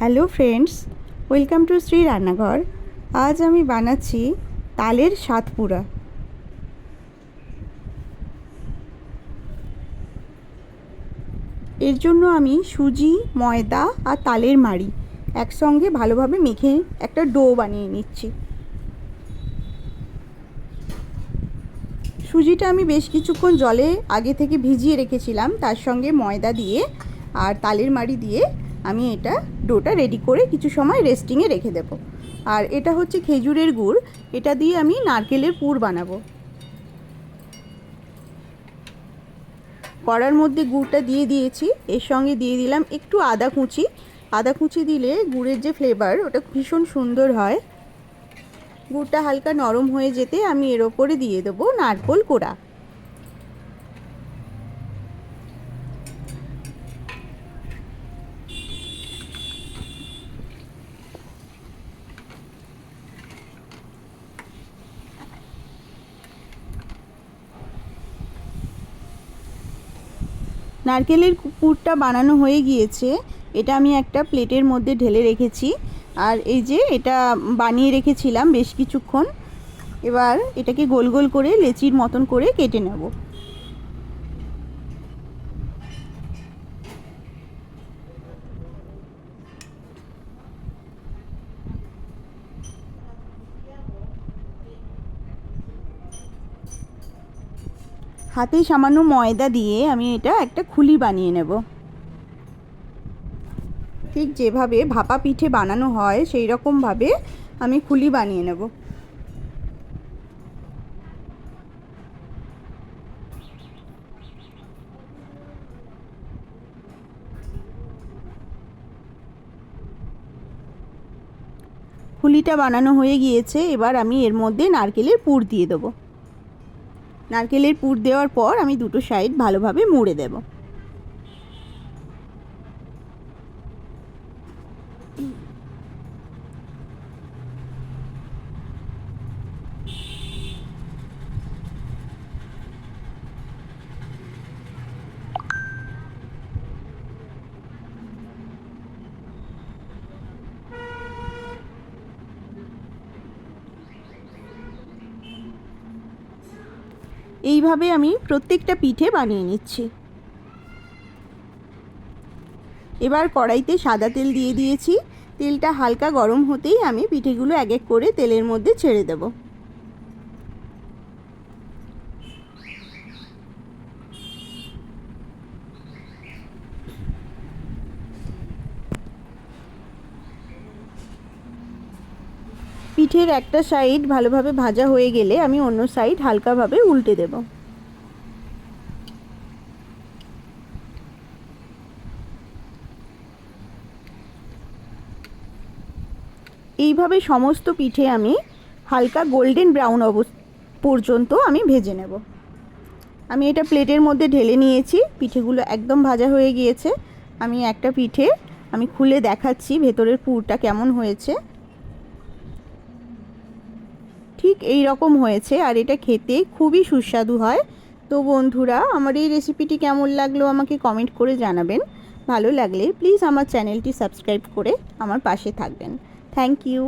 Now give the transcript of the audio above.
Hello friends, welcome to Shri রান্নাঘর। আজ আমি বানাচ্ছি তালের সাতপুরা। এর জন্য আমি সুজি, ময়দা আর তালের মাড়ি একসঙ্গে ভালোভাবে মেখে একটা ডো বানিয়ে নিচ্ছি। সুজিটা আমি বেশ কিছুক্ষণ জলে আগে থেকে ভিজিয়ে রেখেছিলাম, তার সঙ্গে ময়দা দিয়ে আর তালের মাড়ি দিয়ে আমি এটা ডোটা রেডি করে কিছু সময় রেস্টিংয়ে রেখে দেব। আর এটা হচ্ছে খেজুরের গুড়, এটা দিয়ে আমি নারকেলের পুর বানাবো। কড়ার মধ্যে গুড়টা দিয়ে দিয়েছি, এর সঙ্গে দিয়ে দিলাম একটু আদা কুচি। আদা কুচি দিলে গুড়ের যে ফ্লেভার ওটা ভীষণ সুন্দর হয়। গুড়টা হালকা নরম হয়ে যেতে আমি এর ওপরে দিয়ে দেবো নারকেল কোড়া। নারকেলের পুরটা বানানো হয়ে গিয়েছে, এটা আমি একটা প্লেটের মধ্যে ঢেলে রেখেছি। আর এই যে এটা বানিয়ে রেখেছিলাম বেশ কিছুক্ষণ, এবার এটাকে গোল গোল করে লেচির মতন করে কেটে নেব। হাতে সামান্য ময়দা দিয়ে আমি এটা একটা খুলি বানিয়ে নেব। ঠিক যেভাবে ভাপা পিঠে বানানো হয় সেই রকমভাবে আমি খুলি বানিয়ে নেব। খুলিটা বানানো হয়ে গিয়েছে, এবার আমি এর মধ্যে নারকেলের পুর দিয়ে দেবো। নারকেলের পুর দেওয়ার পর আমি দুটো সাইড ভালোভাবে মুড়ে দেব। এইভাবে আমি প্রত্যেকটা পিঠে বানিয়ে নিচ্ছি। এবার কড়াইতে সাদা তেল দিয়ে দিয়েছি, তেলটা হালকা গরম হতেই আমি পিঠেগুলো এক এক করে তেলের মধ্যে ছেড়ে দেব। পিঠের একটা সাইড ভালোভাবে ভাজা হয়ে গেলে আমি অন্য সাইড হালকাভাবে উল্টে দেব। এইভাবে সমস্ত পিঠে আমি হালকা গোল্ডেন ব্রাউন পর্যন্ত আমি ভেজে নেব। আমি এটা প্লেটের মধ্যে ঢেলে নিয়েছি, পিঠেগুলো একদম ভাজা হয়ে গিয়েছে। আমি একটা পিঠে আমি খুলে দেখাচ্ছি ভেতরের পুরটা কেমন হয়েছে। ঠিক এই রকম হয়েছে, আর এটা খেতে খুবই সুস্বাদু হয়। তো বন্ধুরা, আমার এই রেসিপিটি কেমন লাগলো আমাকে কমেন্ট করে জানাবেন। ভালো লাগলে প্লিজ আমার চ্যানেলটি সাবস্ক্রাইব করে আমার পাশে থাকবেন। Thank you.